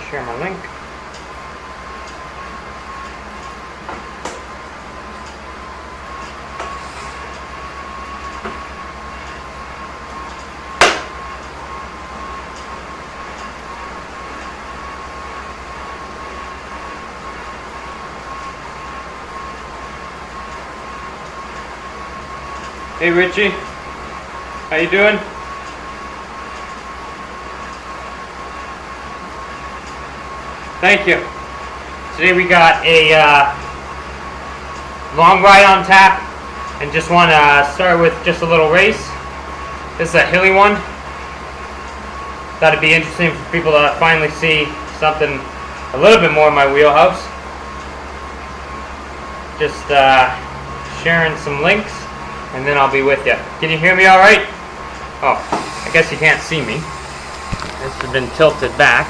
share my link. Hey Richie, how you doing? Thank you. Today we got a long ride on tap, and just want to start with just a little race. This is a hilly one. Thought it'd be interesting for people to finally see something a little bit more in my wheelhouse. Just sharing some links, and then I'll be with you. Can you hear me all right? Oh, I guess you can't see me. This has been tilted back.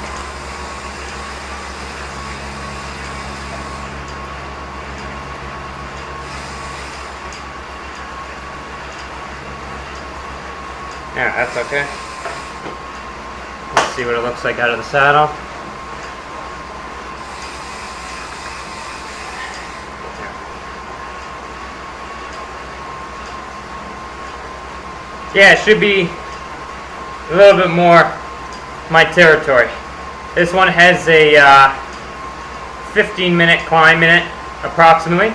Yeah, that's okay. Let's see what it looks like out of the saddle. Yeah, it should be a little bit more my territory. This one has a 15-minute climb in it, approximately.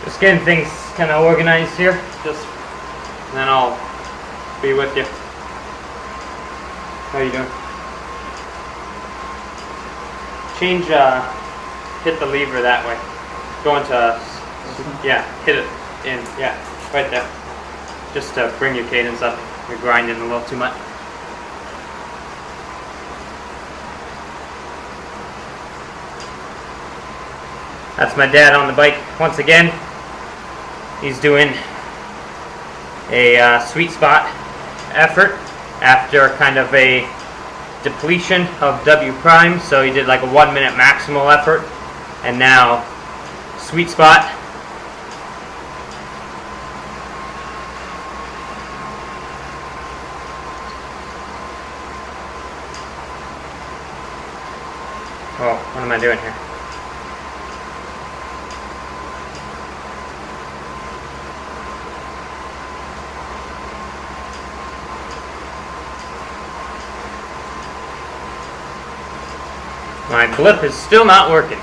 Just getting things kind of organized here, and then I'll be with you. How you doing? Change, hit the lever that way. Go into, yeah, hit it in, yeah, right there. Just to bring your cadence up. You're grinding a little too much. That's my dad on the bike once again. He's doing a sweet spot effort after kind of a depletion of W prime. So he did like a 1 minute maximal effort, and now sweet spot. Oh, what am I doing here? My blip is still not working.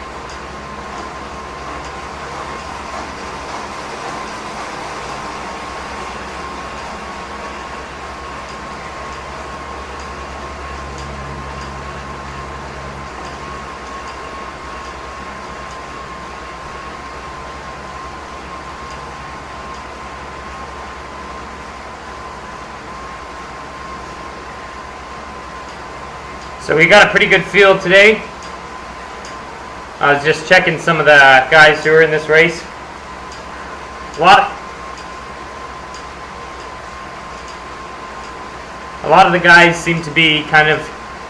So we got a pretty good field today. I was just checking some of the guys who are in this race. A lot of the guys seem to be kind of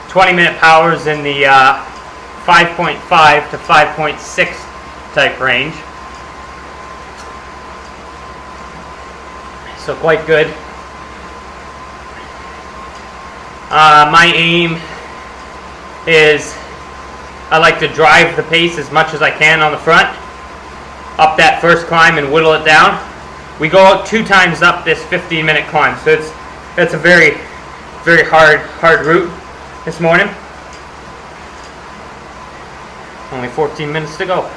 20-minute powers in the 5.5 to 5.6 type range. So quite good. My aim is I like to drive the pace as much as I can on the front, up that first climb and whittle it down. We go out 2 times up this 15-minute climb, so it's a very, very hard route this morning. Only 14 minutes to go.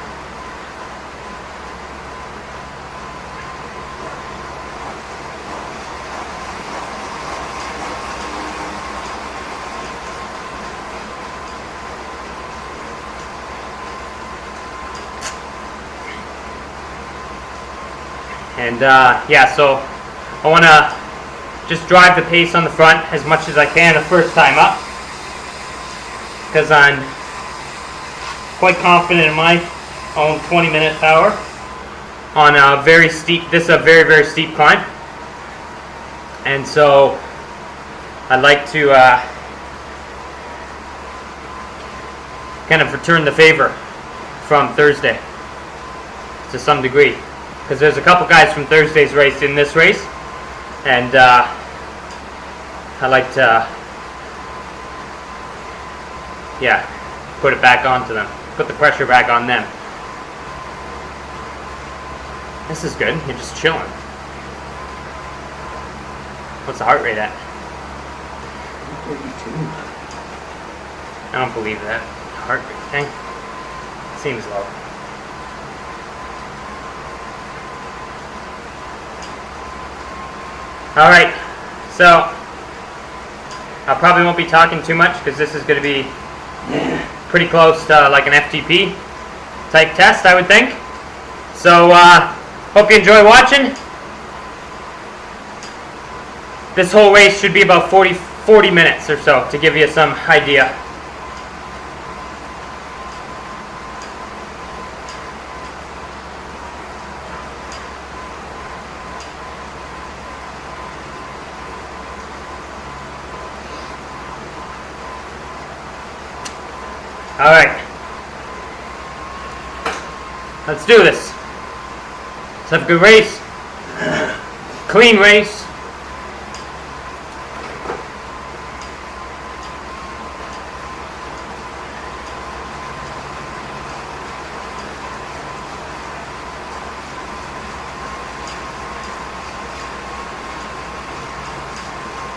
And yeah, so I want to just drive the pace on the front as much as I can the first time up, because I'm quite confident in my own 20-minute power on a very steep, this is a very, very steep climb. And so I'd like to kind of return the favor from Thursday to some degree, because there's a couple guys from Thursday's race in this race, and I like to put it back onto them, put the pressure back on them. This is good. You're just chilling. What's the heart rate at? 32. I don't believe that heart rate thing. Seems low. Alright, so I probably won't be talking too much because this is going to be pretty close to like an FTP type test, I would think. So hope you enjoy watching. This whole race should be about 40 minutes or so to give you some idea. All right, let's do this. Let's have a good race, clean race.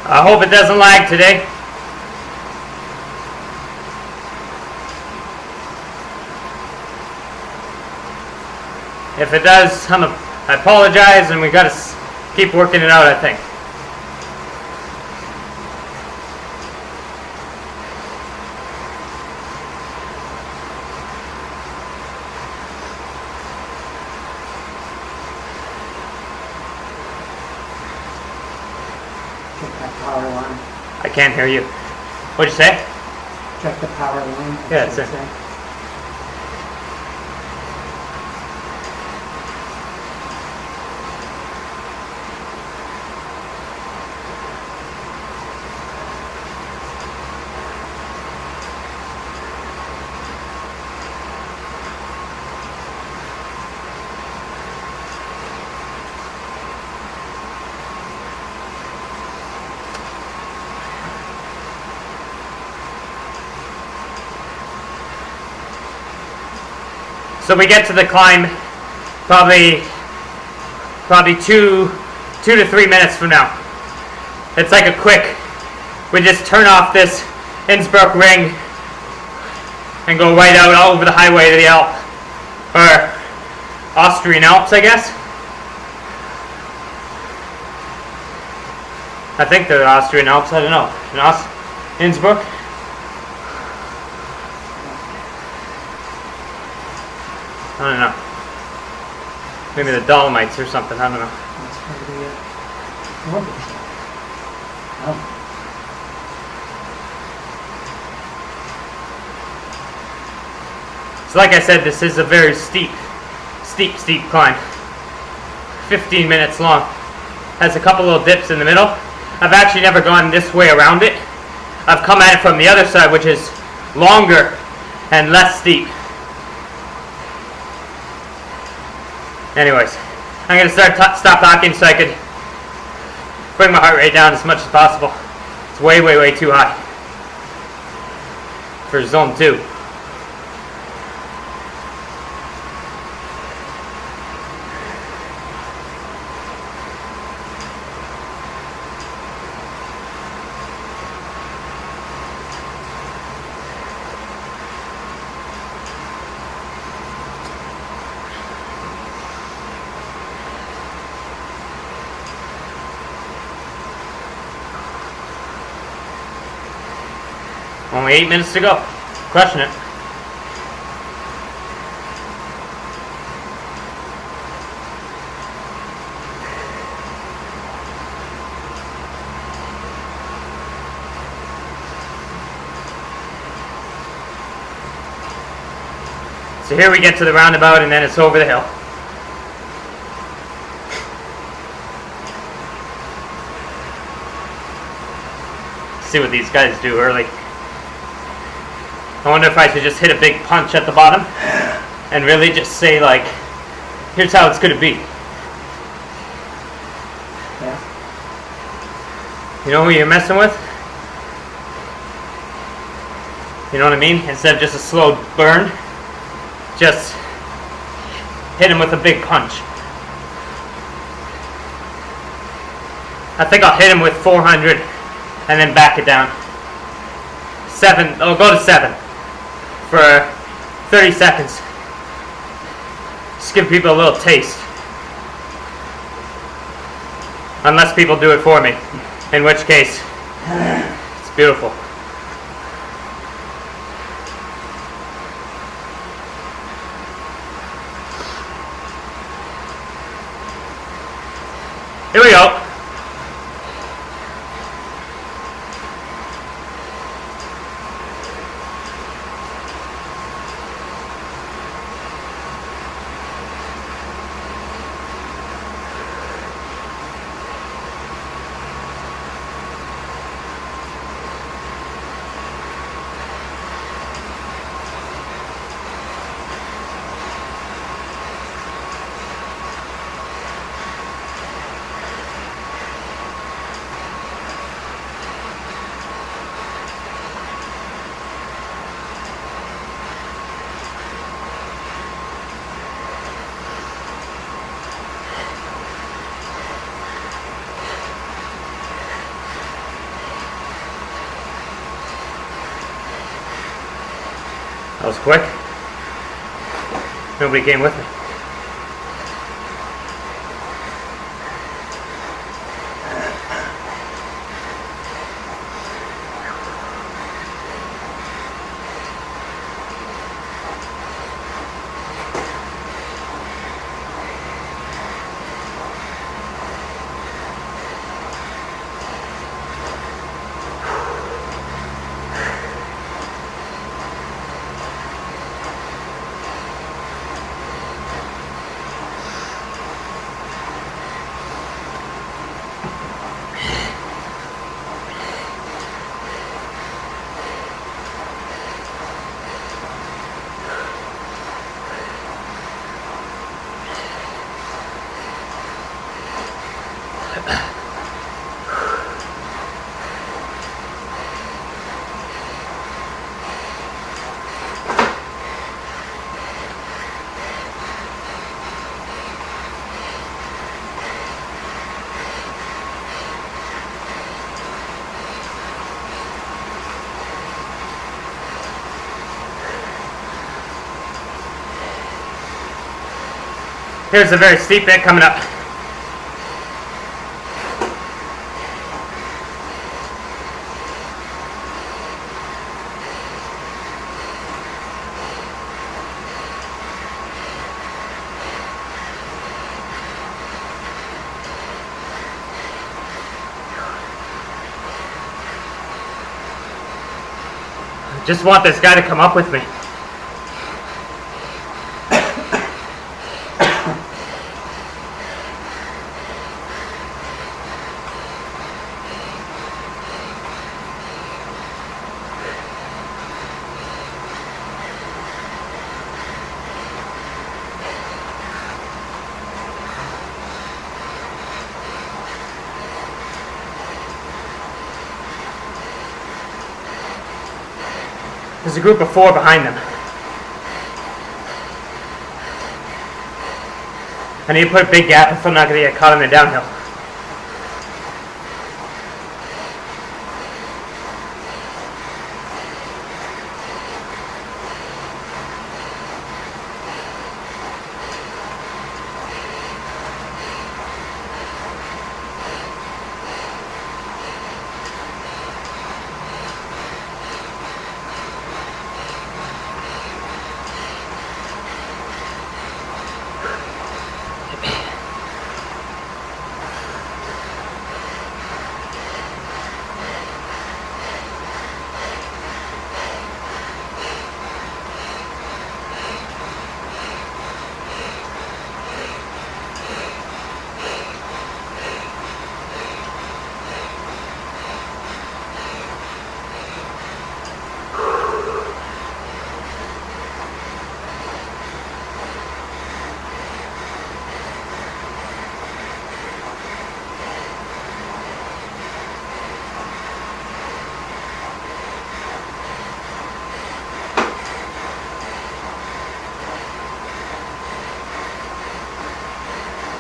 I hope it doesn't lag today. If it does, I apologize, and we got to keep working it out, I think. Check that power line. I can't hear you. What'd you say? Check the power line. Yeah, that's it. So we get to the climb probably 2 to 3 minutes from now. It's like a quick, we just turn off this Innsbruck ring and go right out all over the highway to the Alp, or Austrian Alps, I guess. I think they're Austrian Alps, I don't know. Innsbruck? I don't know. Maybe the Dolomites or something, I don't know. That's probably it. Oh. So like I said, this is a very steep climb. 15 minutes long. Has a couple little dips in the middle. I've actually never gone this way around it. I've come at it from the other side, which is longer and less steep. Anyways, I'm going to stop talking so I could bring my heart rate down as much as possible. It's way, way, way too high for zone 2. Only 8 minutes to go. Crushing it. So here we get to the roundabout and then it's over the hill. See what these guys do early. I wonder if I should just hit a big punch at the bottom and really just say like, here's how it's gonna be. Yeah. You know who you're messing with? You know what I mean? Instead of just a slow burn, just hit him with a big punch. I think I'll hit him with 400 and then back it down. 7, I'll go to 7 for 30 seconds. Just give people a little taste. Unless people do it for me, in which case, it's beautiful. Here we go. That was quick. Nobody came with me. Here's a very steep bit coming up. Just want this guy to come up with me. There's a group of 4 behind them. I need to put a big gap if I'm not going to get caught in the downhill.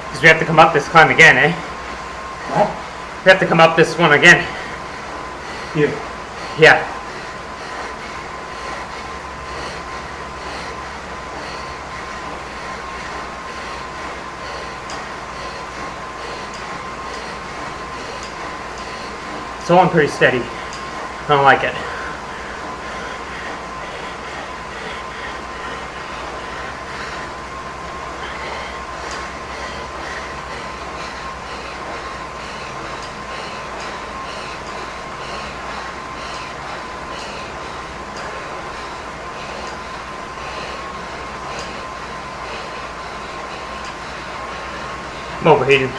Because we have to come up this climb again, eh? What? We have to come up this one again. You. Yeah. It's all pretty steady. I don't like it. I'm overheating.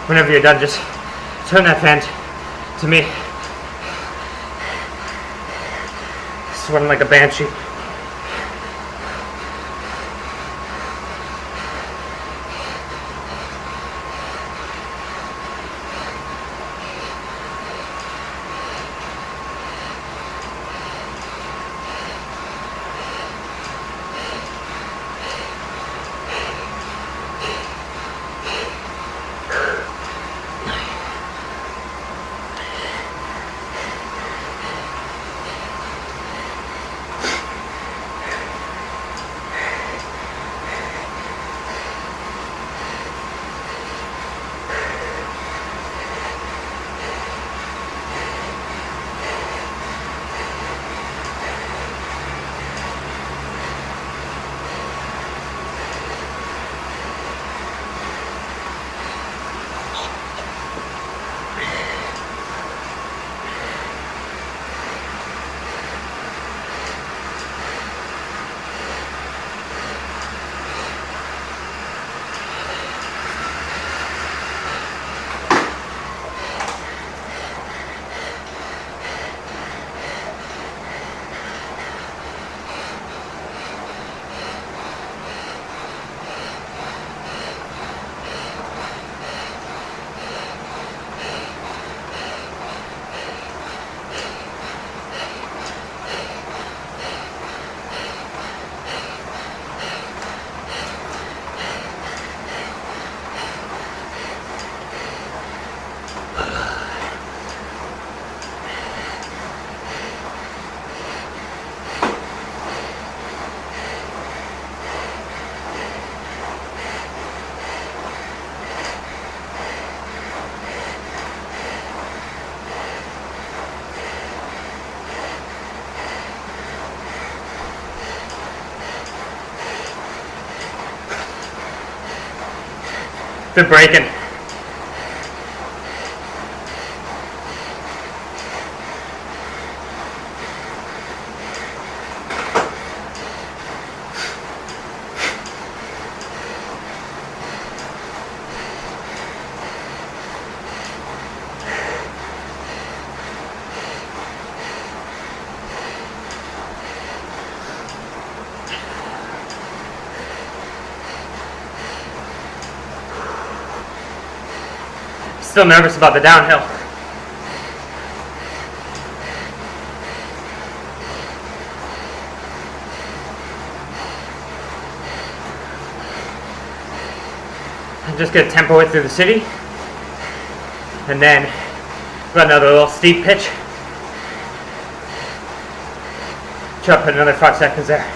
Whenever you're done, just turn that fan to me. It's running like a banshee. They're breaking. Still nervous about the downhill. I'm just gonna tempo it through the city, and then got another little steep pitch. Try to put another 5 seconds there.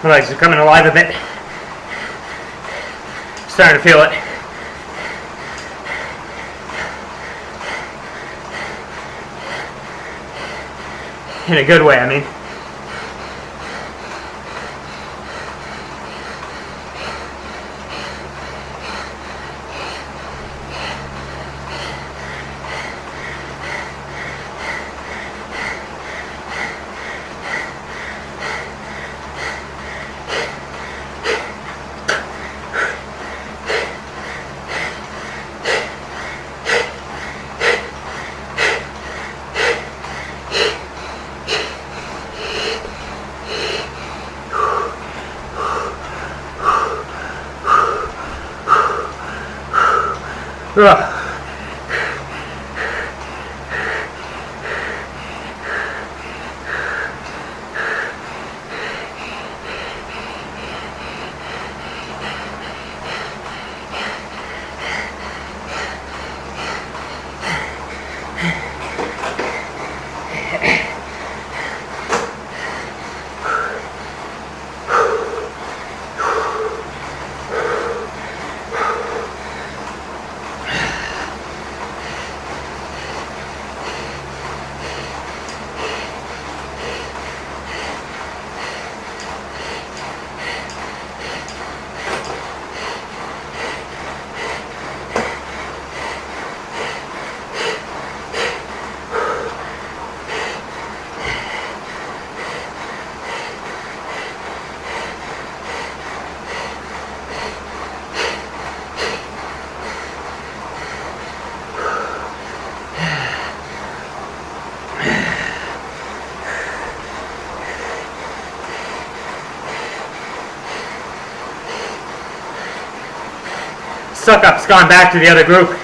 My legs are coming alive a bit. Starting to feel it. In a good way, I mean. Ugh. Suck-up's gone back to the other group.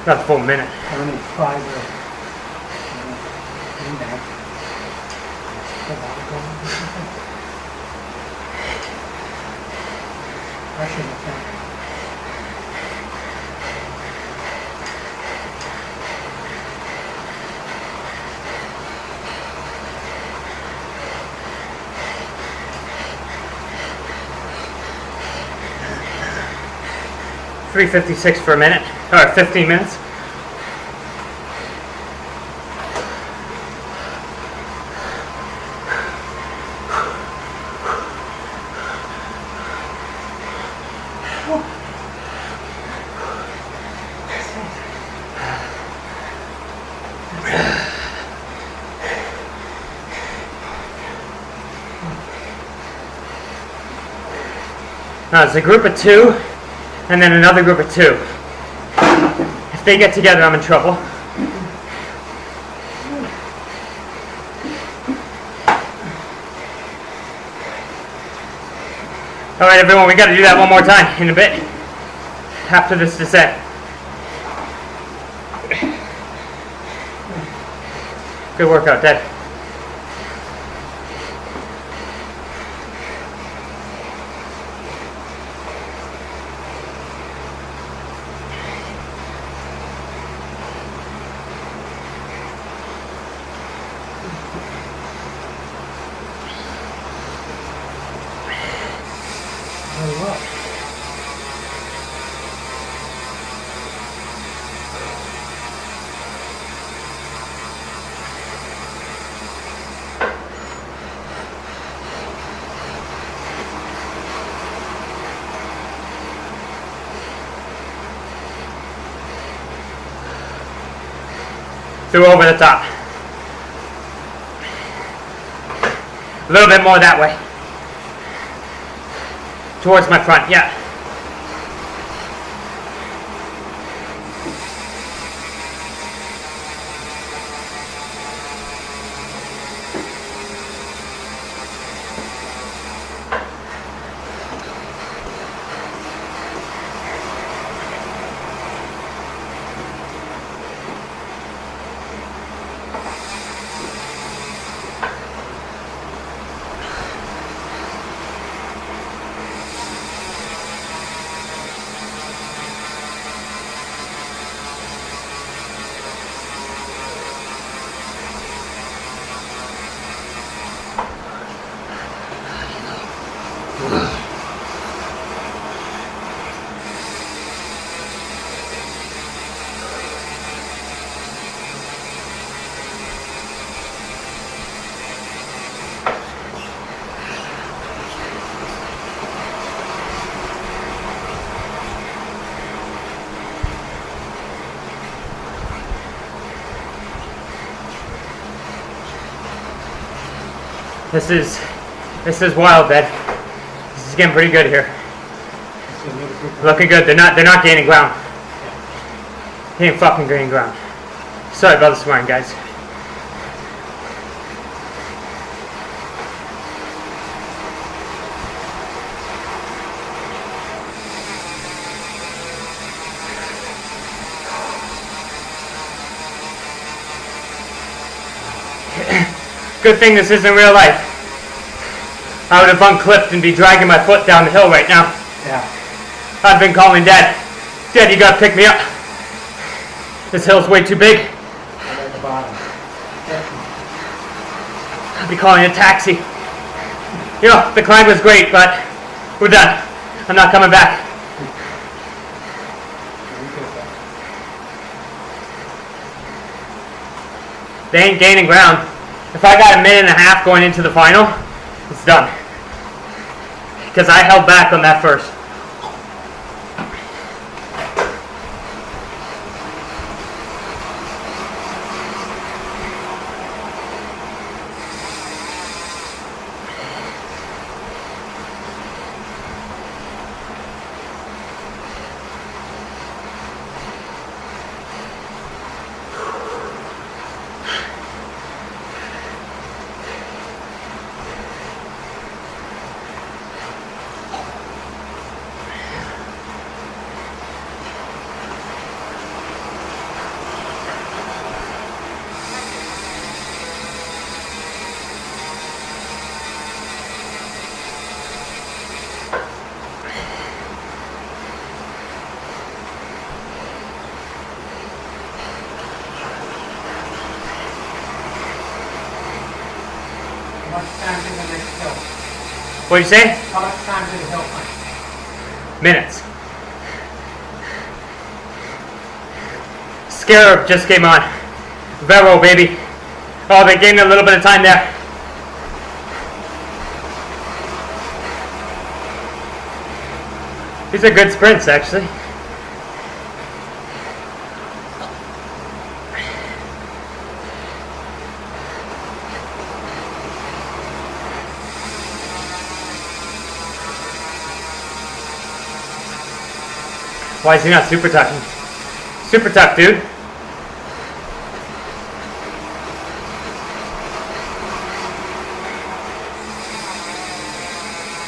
Not the full minute. Only 5 Russian attack. $3.56 for a minute, or 15 minutes. Now it's a group of 2, and then another group of 2. If they get together, I'm in trouble. All right, everyone, we got to do that one more time in a bit after this descent. Good workout, Dad. Very well. Through over the top. A little bit more that way. Towards my front, yeah. This is wild, Dad. This is getting pretty good here. So another group of- Looking good. They're not gaining ground. They ain't fucking gaining ground. Sorry about the swearing, guys. Good thing this isn't real life. I would have unclipped and be dragging my foot down the hill right now. Yeah. I've been calling Dad. Dad, you gotta pick me up. This hill's way too big. I'm at the bottom. I'll be calling a taxi. You know, the climb was great, but we're done. I'm not coming back. They ain't gaining ground. If I got a minute and a half going into the final, it's done. Because I held back on that first. How much time to the next hill? What'd you say? How much time to the hill climb? Minutes. Scarab just came on. Vero, baby. Oh, they gained a little bit of time there. These are good sprints, actually. Why is he not super tucking? Super tuck, dude.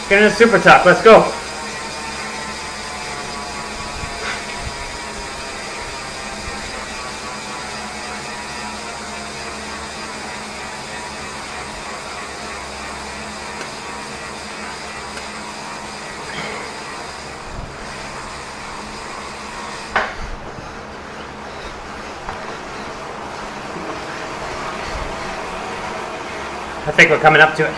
Get in a super tuck. Let's go. I think we're coming up to it.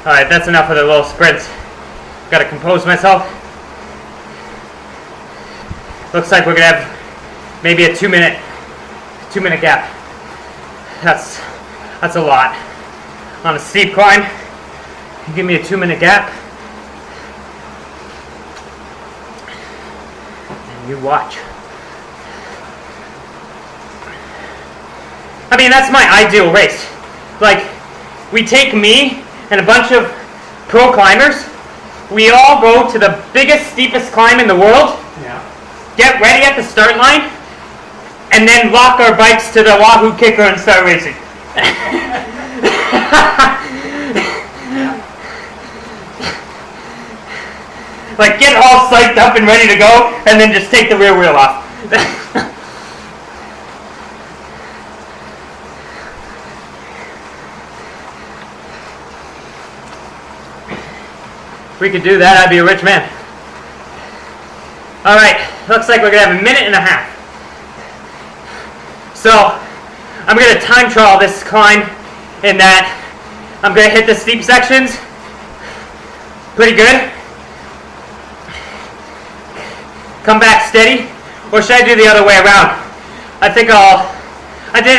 Alright, that's enough of the little sprints. Gotta compose myself. Looks like we're gonna have maybe a 2 minute gap. That's a lot. On a steep climb, you give me a 2 minute gap. And you watch. I mean, that's my ideal race. Like, we take me and a bunch of pro climbers, we all go to the biggest, steepest climb in the world, Yeah. get ready at the start line, and then lock our bikes to the Wahoo kicker and start racing. Like, get all psyched up and ready to go, and then just take the rear wheel off. If we could do that, I'd be a rich man. Alright, looks like we're going to have a minute and a half. So, I'm going to time trial this climb in that I'm going to hit the steep sections pretty good. Come back steady. Or should I do the other way around? I did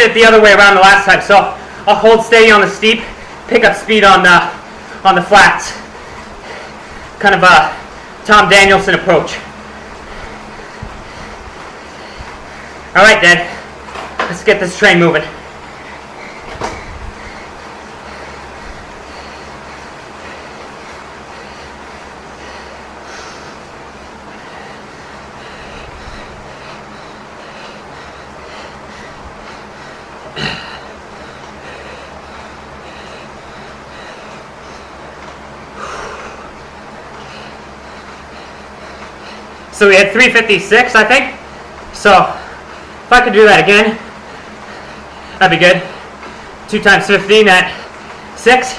it the other way around the last time. So, I'll hold steady on the steep, pick up speed on the flats. Kind of a Tom Danielson approach. Alright then, let's get this train moving. So we had 356, I think. So if I could do that again, that'd be good. 2 times 15 at 6.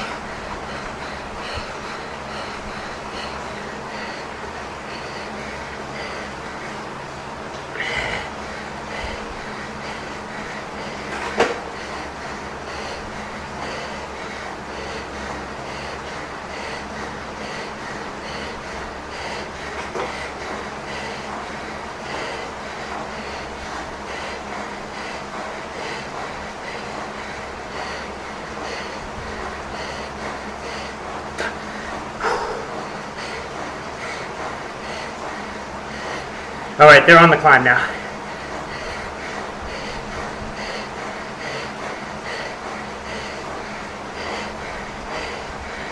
Alright, they're on the climb now.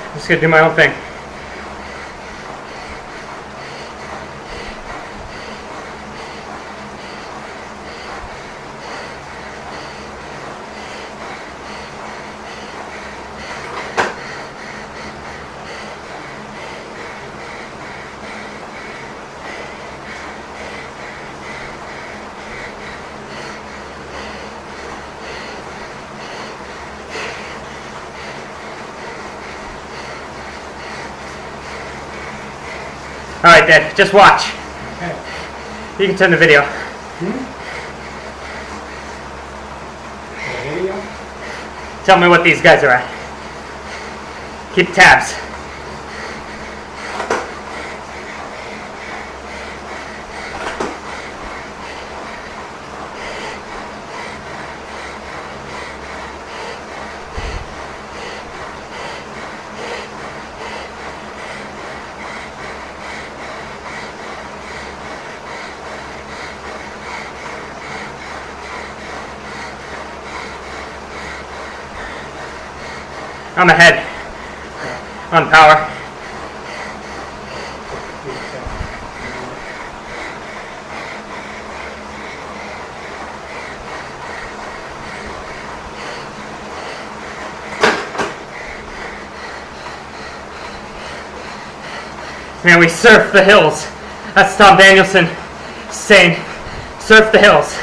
I'm just gonna do my own thing. Alright, Dad, just watch. Okay. You can turn the video. The video? Tell me what these guys are at. Keep tabs. I'm ahead on power. Man, we surf the hills. That's Tom Danielson saying, surf the hills.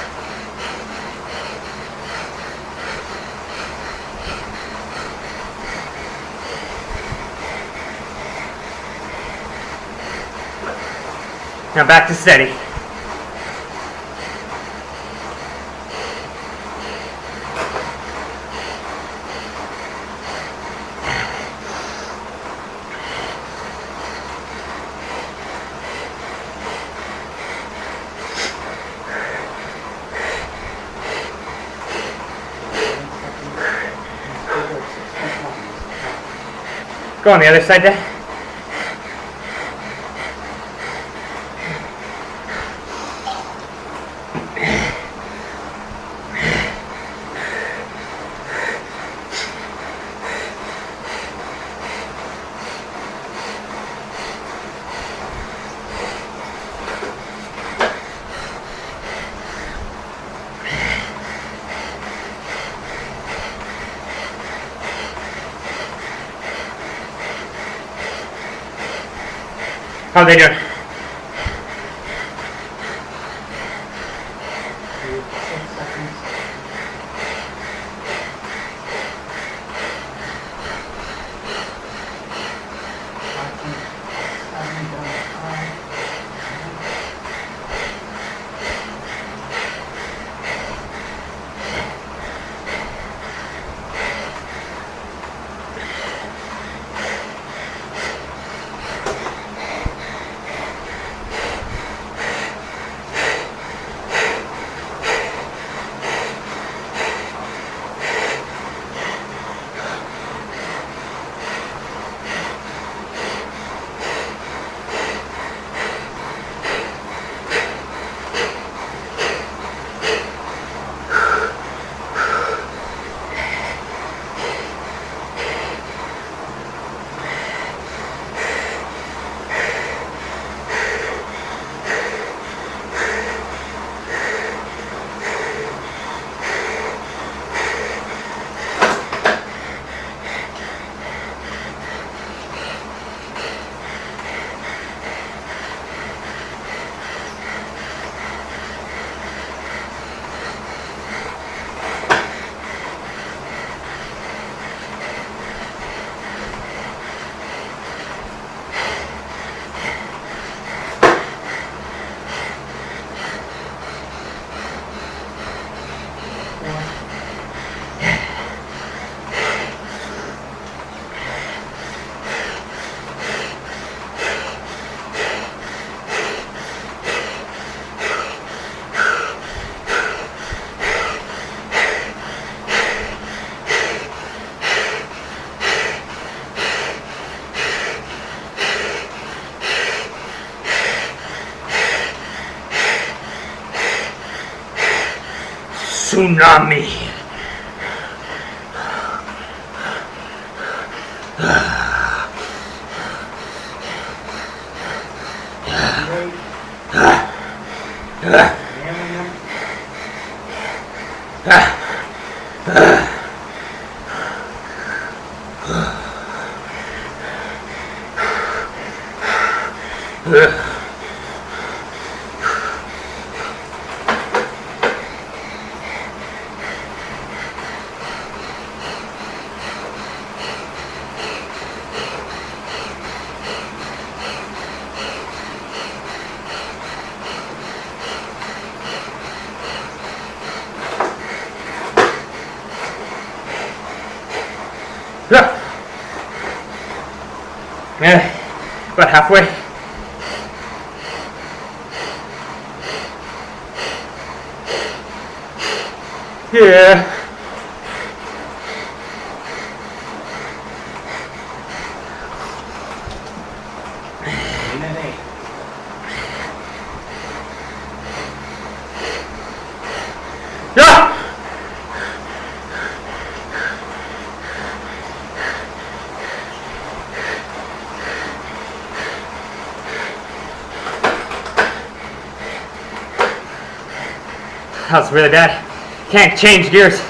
Now back to steady. Go on the other side there. How they doing? Tsunami. About halfway. Yeah. Yeah. That was really bad. Can't change gears.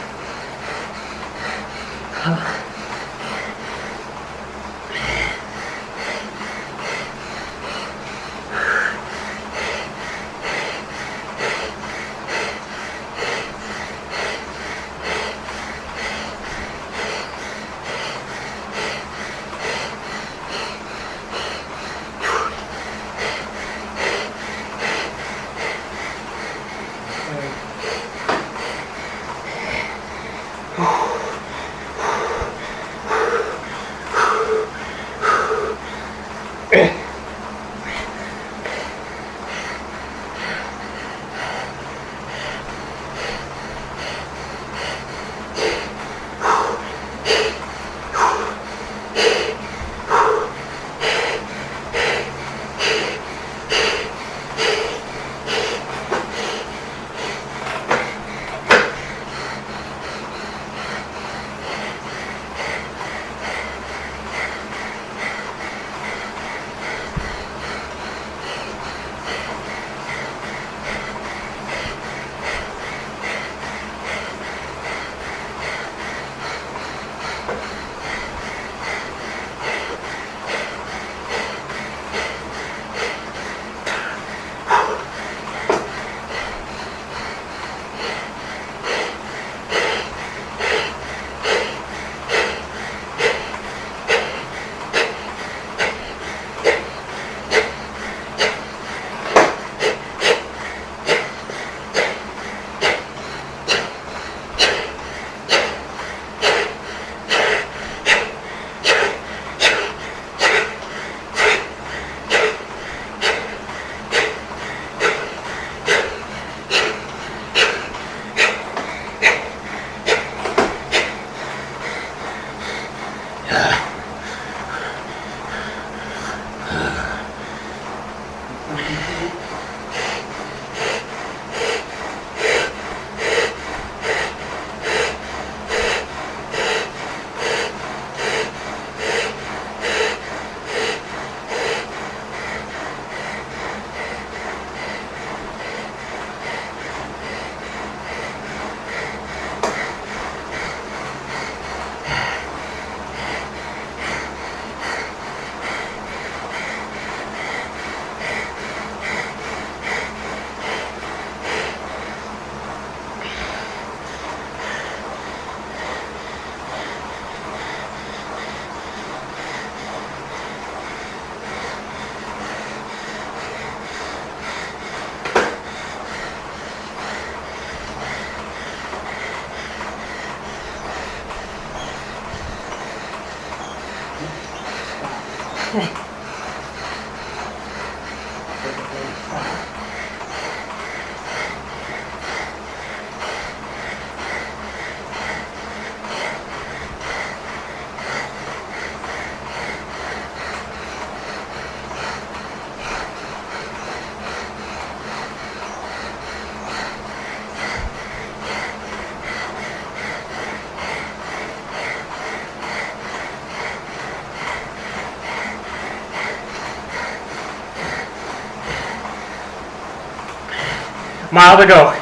Mile to go.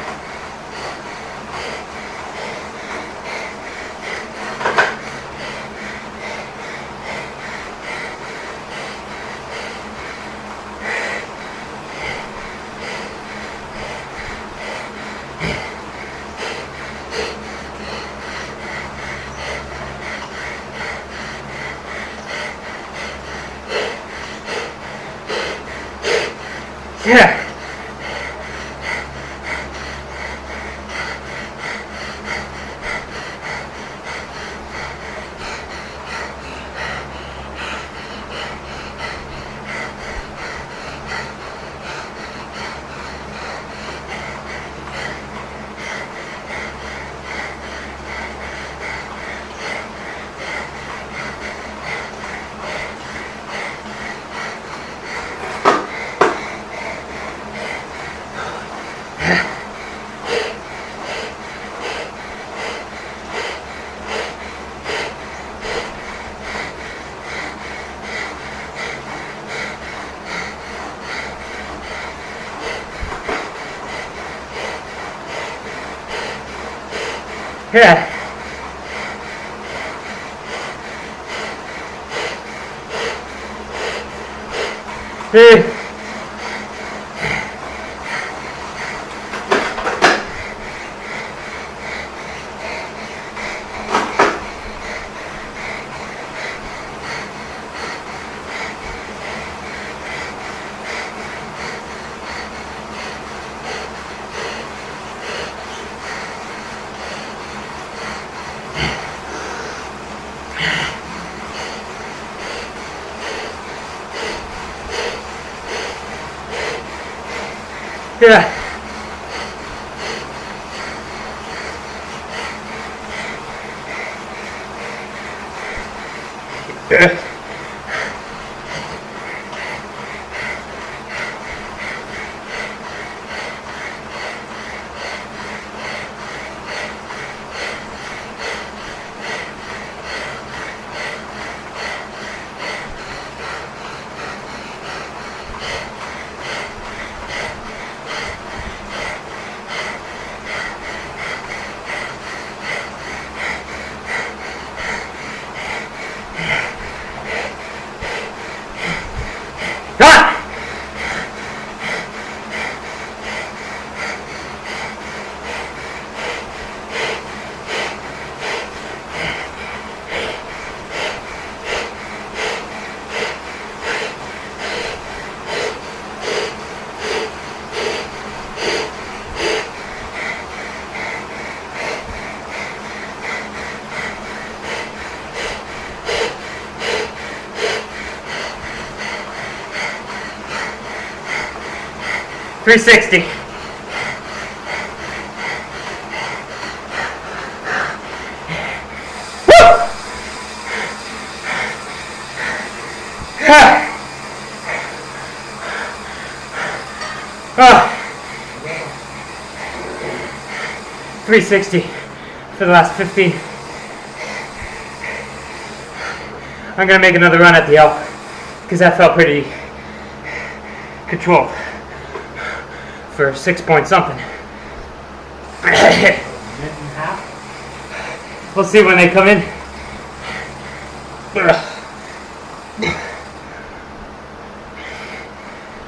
Yeah. Yeah. Yeah. Yeah. 360. Oh. 360 for the last 15. I'm gonna make another run at the L because that felt pretty controlled for 6 point something. Minute and a half. We'll see when they come in.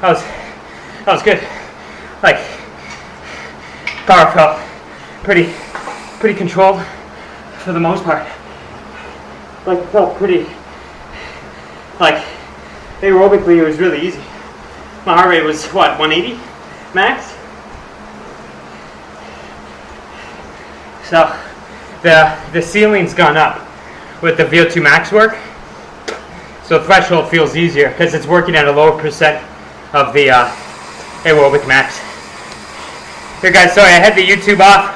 That was good. Like, power felt pretty controlled for the most part. Like, it felt pretty, like, aerobically it was really easy. My heart rate was what, 180 max? So the ceiling's gone up with the VO2 max work. So threshold feels easier because it's working at a lower percent of the aerobic max. Here guys, sorry I had the YouTube off.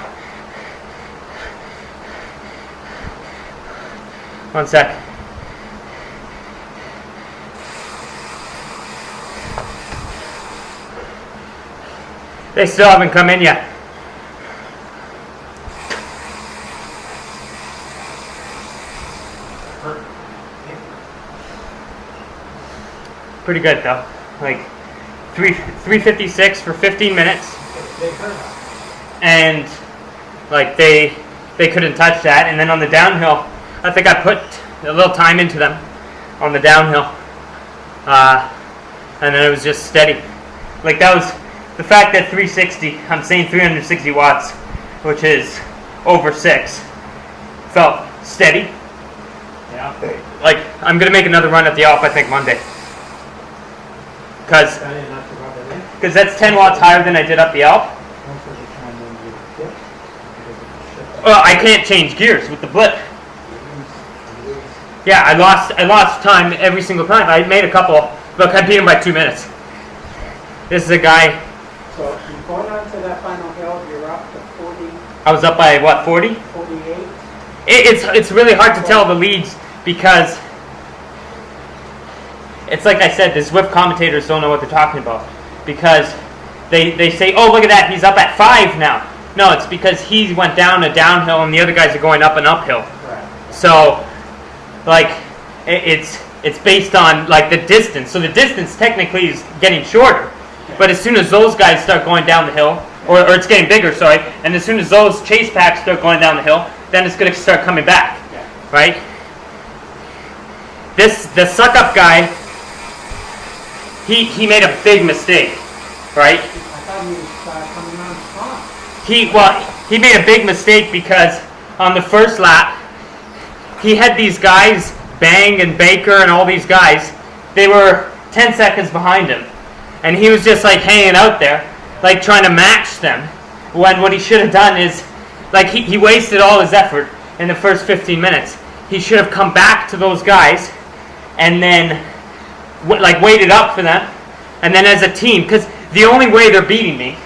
One sec. They still haven't come in yet. Pretty good though. Like 356 for 15 minutes. And like they couldn't touch that. And then on the downhill, I think I put a little time into them on the downhill. And then it was just steady. Like that was the fact that 360, I'm saying 360 watts, which is over 6, felt steady. Yeah. Like I'm gonna make another run at the Alp, I think Monday. Because that's 10 watts higher than I did up the Alp. Well, I can't change gears with the blip. Yeah, I lost time every single time. I made a couple. Look, I beat him by 2 minutes. This is a guy. So you going on to that final hill, you're up to 40. I was up by what, 40? 48. It's really hard to tell the leads because it's like I said, the Zwift commentators don't know what they're talking about because they say, oh, look at that, he's up at 5 now. No, it's because he went down a downhill and the other guys are going up an uphill. Right. So, like, it's based on, like, the distance. So the distance technically is getting shorter. But as soon as those guys start going down the hill, or it's getting bigger, sorry, and as soon as those chase packs start going down the hill, then it's going to start coming back, Yeah. right? The suck up guy, he made a big mistake, right? I thought he was coming on top. He made a big mistake because on the first lap, he had these guys, Bang and Baker and all these guys, they were 10 seconds behind him. And he was just like hanging out there, like trying to match them. When what he should have done is, like he wasted all his effort in the first 15 minutes. He should have come back to those guys and then like waited up for them. And then as a team, because the only way they're beating me,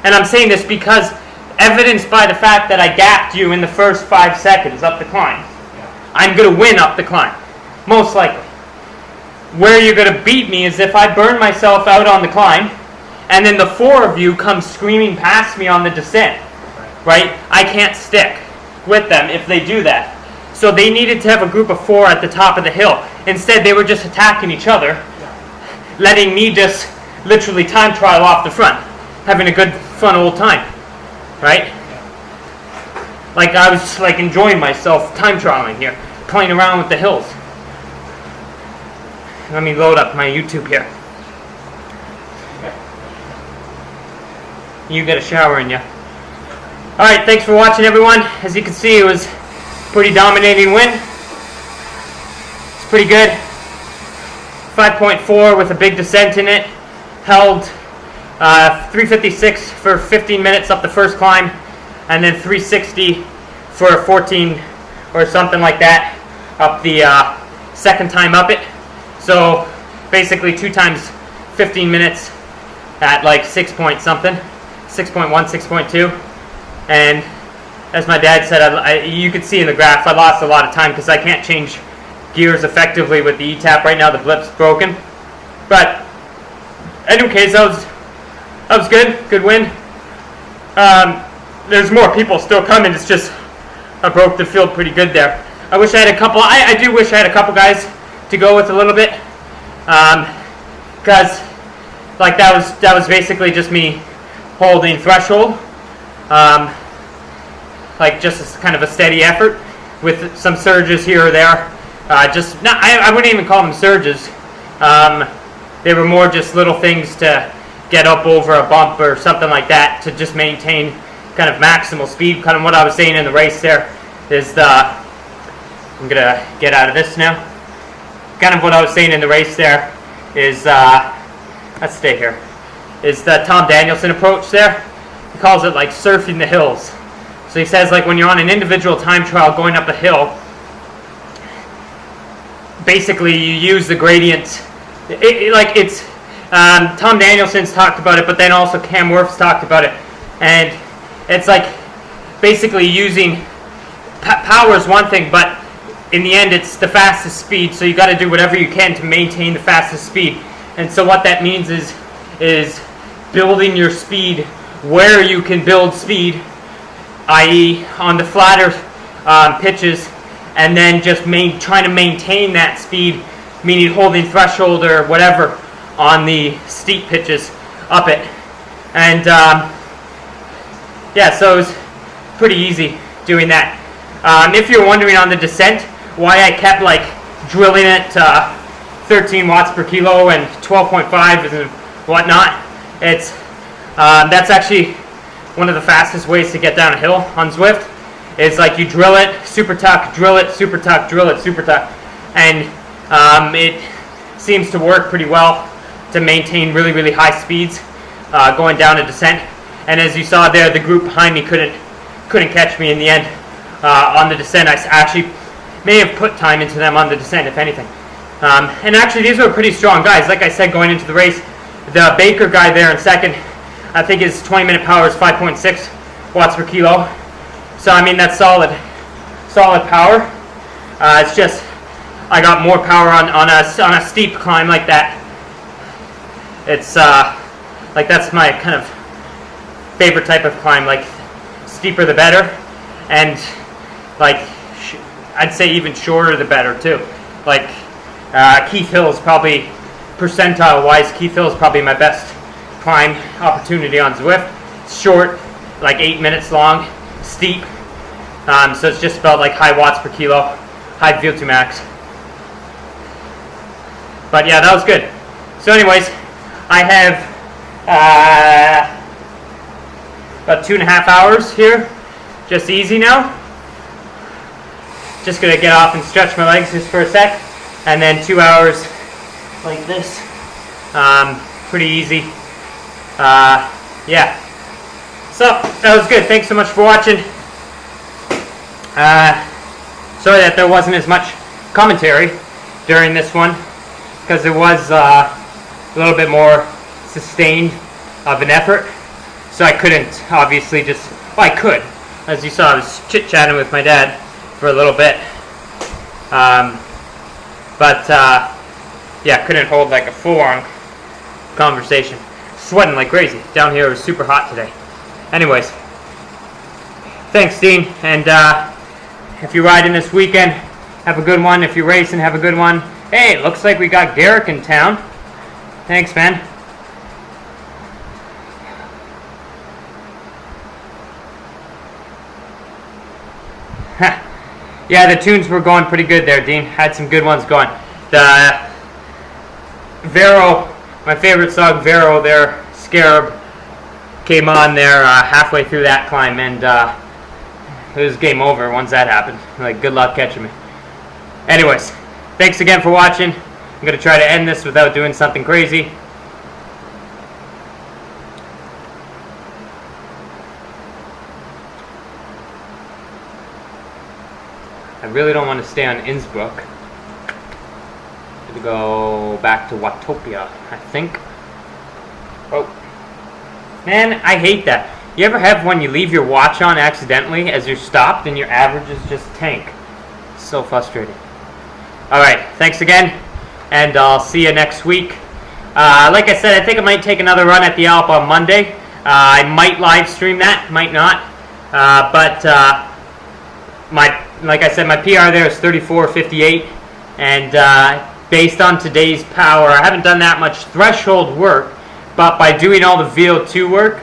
and I'm saying this because evidenced by the fact that I gapped you in the first 5 seconds up the climb. I'm going to win up the climb, most likely. Where you're going to beat me is if I burn myself out on the climb, and then the 4 of you come screaming past me on the descent, right? I can't stick with them if they do that. So they needed to have a group of 4 at the top of the hill. Instead, they were just attacking each other, letting me just literally time trial off the front, having a good, fun old time, right? Like I was like enjoying myself time trialing here, playing around with the hills. Let me load up my YouTube here. You get a shower in you. Alright, thanks for watching everyone. As you can see, it was pretty dominating win. It's pretty good. 5.4 with a big descent in it. Held 356 for 15 minutes up the first climb, and then 360 for 14 or something like that up the second time up it. So basically 2 times 15 minutes at like 6 point something, 6.1, 6.2. And as my dad said, you could see in the graph, I lost a lot of time because I can't change gears effectively with the E-tap right now. The blip's broken. But in any case, that was good. Good win. There's more people still coming. It's just I broke the field pretty good there. I wish I had a couple. I do wish I had a couple guys to go with a little bit, because like that was basically just me holding threshold, like just as kind of a steady effort with some surges here or there. I wouldn't even call them surges. They were more just little things to get up over a bump or something like that to just maintain kind of maximal speed. Kind of what I was saying in the race there is I'm gonna get out of this now. Kind of what I was saying in the race there is let's stay here. Is the Tom Danielson approach there? He calls it like surfing the hills. So he says like when you're on an individual time trial going up a hill, basically you use the gradient. Tom Danielson's talked about it, but then also Cam Worth's talked about it, and it's like basically using power is one thing, but in the end it's the fastest speed, so you got to do whatever you can to maintain the fastest speed. And so what that means is building your speed where you can build speed, i.e. on the flatter pitches, and then just trying to maintain that speed, meaning holding threshold or whatever on the steep pitches up it. And yeah, so it was pretty easy doing that. If you're wondering on the descent why I kept like drilling it 13 watts per kilo and 12.5 and whatnot, it's that's actually one of the fastest ways to get down a hill on Zwift. It's like you drill it, super tuck, drill it, super tuck, drill it, super tuck, and it seems to work pretty well to maintain really, really high speeds going down a descent. And as you saw there, the group behind me couldn't catch me in the end on the descent. I actually may have put time into them on the descent, if anything. And actually, these were pretty strong guys. Like I said, going into the race, the Baker guy there in second, I think his 20-minute power is 5.6 watts per kilo. So I mean that's solid power. It's just I got more power on a steep climb like that. It's like that's my kind of favorite type of climb. Like steeper the better, and like I'd say even shorter the better too. Like Keith Hill is probably percentile wise. Keith Hill is probably my best climb opportunity on Zwift. Short, like 8 minutes long, steep. So it's just about like high watts per kilo, high VO2 max. But yeah, that was good. So anyways, I have about 2.5 hours here, just easy now. Just gonna get off and stretch my legs just for a sec, and then 2 hours like this. Pretty easy. Yeah. So that was good. Thanks so much for watching. Sorry that there wasn't as much commentary during this one, because it was a little bit more sustained of an effort. So I couldn't obviously just, well, I could. As you saw, I was chit-chatting with my dad for a little bit. Yeah, couldn't hold like a full-on conversation. Sweating like crazy. Down here it was super hot today. Anyways, thanks, Dean. And if you're riding this weekend, have a good one. If you're racing, have a good one. Hey, it looks like we got Garrick in town. Thanks, man. Yeah, the tunes were going pretty good there, Dean. Had some good ones going. The Vero, my favorite song, Vero there, Scarab, came on there halfway through that climb, and it was game over once that happened. Like, good luck catching me. Anyways, thanks again for watching. I'm going to try to end this without doing something crazy. I really don't want to stay on Innsbruck. I'm going to go back to Watopia, I think. Oh. Man, I hate that. You ever have when you leave your watch on accidentally as you're stopped and your averages just tank? It's so frustrating. Alright, thanks again, and I'll see you next week. Like I said, I think I might take another run at the Alp on Monday. I might live stream that, might not. Like I said, my PR there is 34.58, and based on today's power, I haven't done that much threshold work, but by doing all the VO2 work,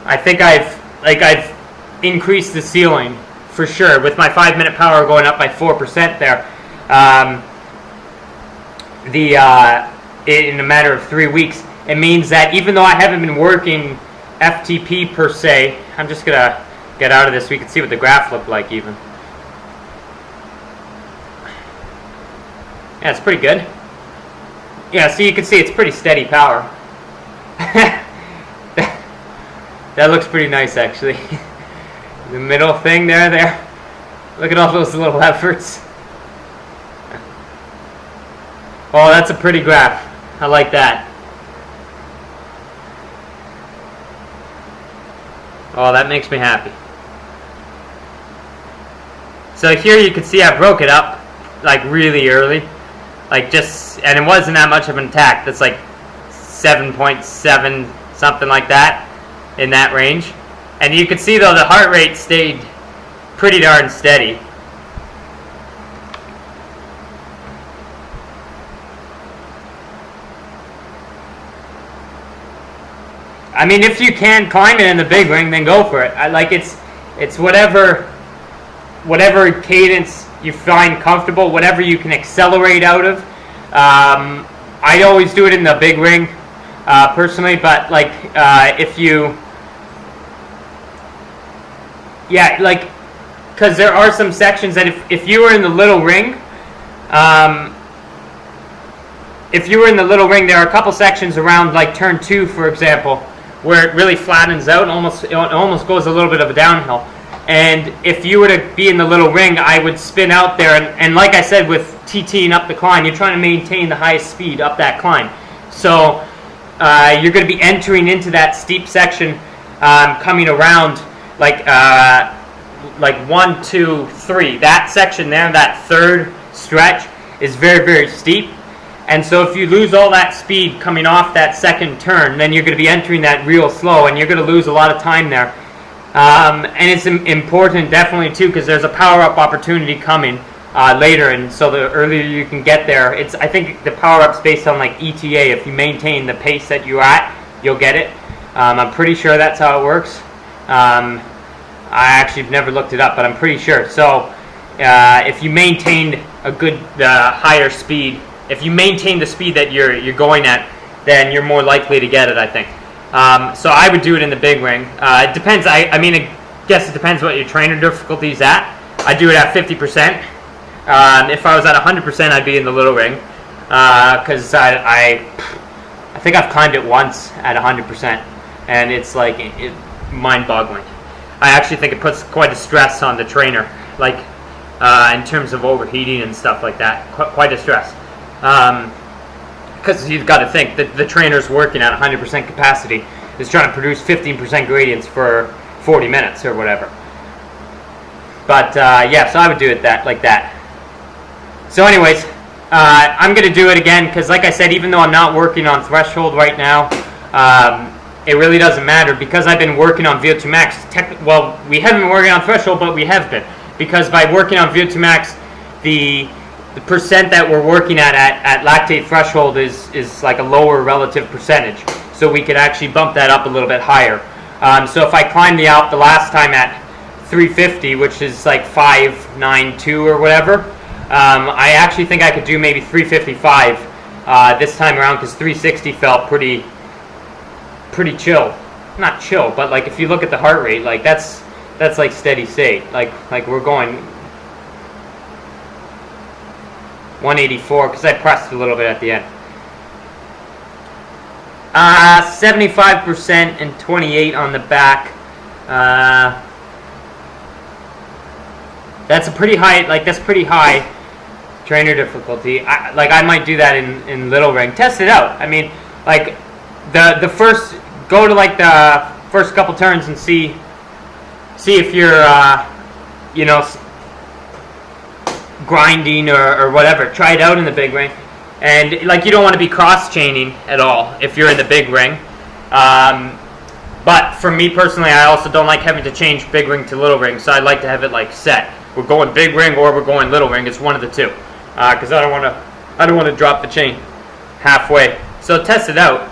I think I've increased the ceiling for sure, with my 5-minute power going up by 4% there. In a matter of 3 weeks, it means that even though I haven't been working FTP per se, I'm just gonna get out of this so we can see what the graph looked like even. Yeah, it's pretty good. Yeah, so you can see it's pretty steady power. That looks pretty nice, actually. The middle thing there. Look at all those little efforts. Oh, that's a pretty graph. I like that. Oh, that makes me happy. So here you can see I broke it up like really early. Like just, and it wasn't that much of an attack. That's like 7.7, something like that, in that range. And you can see though the heart rate stayed pretty darn steady. I mean, if you can climb it in the big ring, then go for it. It's whatever cadence you find comfortable, whatever you can accelerate out of. I always do it in the big ring, personally, but like if you, yeah, like, because there are some sections that if you were in the little ring, there are a couple sections around like turn 2, for example, where it really flattens out and it almost goes a little bit of a downhill. And if you were to be in the little ring, I would spin out there, and like I said, with TTing up the climb, you're trying to maintain the highest speed up that climb. So you're going to be entering into that steep section, coming around like 1, 2, 3. That section there, that third stretch, is very, very steep. And so if you lose all that speed coming off that second turn, then you're going to be entering that real slow, and you're going to lose a lot of time there. And it's important, definitely, too, because there's a power-up opportunity coming later, and so the earlier you can get there, I think the power-up's based on like ETA. If you maintain the pace that you're at, you'll get it. I'm pretty sure that's how it works. I actually have never looked it up, but I'm pretty sure. So if you maintain a good higher speed, if you maintain the speed that you're going at, then you're more likely to get it, I think. So I would do it in the big ring. It depends. I mean, I guess it depends what your trainer difficulty is at. I do it at 50%. If I was at 100%, I'd be in the little ring, because I think I've climbed it once at 100%, and it's like mind-boggling. I actually think it puts quite a stress on the trainer, like in terms of overheating and stuff like that. Quite a stress, because you've got to think that the trainer's working at 100% capacity, is trying to produce 15% gradients for 40 minutes or whatever. But yeah, so I would do it like that. So anyways, I'm going to do it again because, like I said, even though I'm not working on threshold right now, it really doesn't matter because I've been working on VO2 max. Well, we haven't been working on threshold, but we have been, because by working on VO2 max, the percent that we're working at lactate threshold is like a lower relative percentage. So we could actually bump that up a little bit higher. So if I climb the Alp the last time at 350, which is like 592 or whatever, I actually think I could do maybe 355 this time around, because 360 felt pretty chill. Not chill, but like if you look at the heart rate, like that's like steady state. Like we're going 184 because I pressed a little bit at the end. 75% and 28 on the back. That's a pretty high. Like that's pretty high trainer difficulty. I might do that in little ring. Test it out. I mean, like the first, go to like the first couple turns and see if you're you know, grinding or whatever. Try it out in the big ring, and like you don't want to be cross chaining at all if you're in the big ring. But for me personally, I also don't like having to change big ring to little ring, so I like to have it like set. We're going big ring or we're going little ring. It's one of the two, because I don't want to drop the chain halfway. So test it out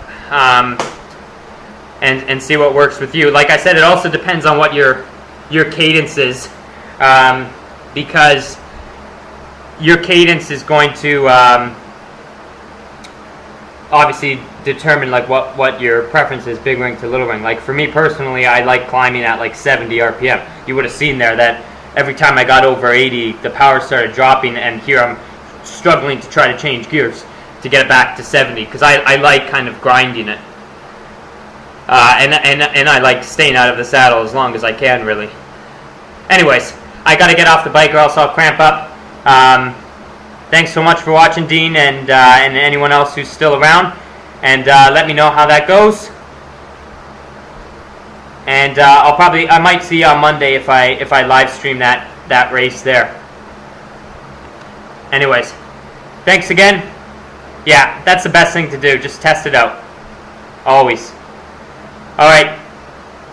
and see what works with you. Like I said, it also depends on what your cadence is, because your cadence is going to obviously determine like what your preference is, big ring to little ring. Like for me personally, I like climbing at like 70 RPM. You would have seen there that every time I got over 80, the power started dropping, and here I'm struggling to try to change gears to get it back to 70, because I like kind of grinding it. And I like staying out of the saddle as long as I can, really. Anyways, I got to get off the bike or else I'll cramp up. Thanks so much for watching, Dean, and anyone else who's still around. And let me know how that goes. And I might see you on Monday if I live stream that race there. Anyways, thanks again. Yeah, that's the best thing to do. Just test it out. Always. All right.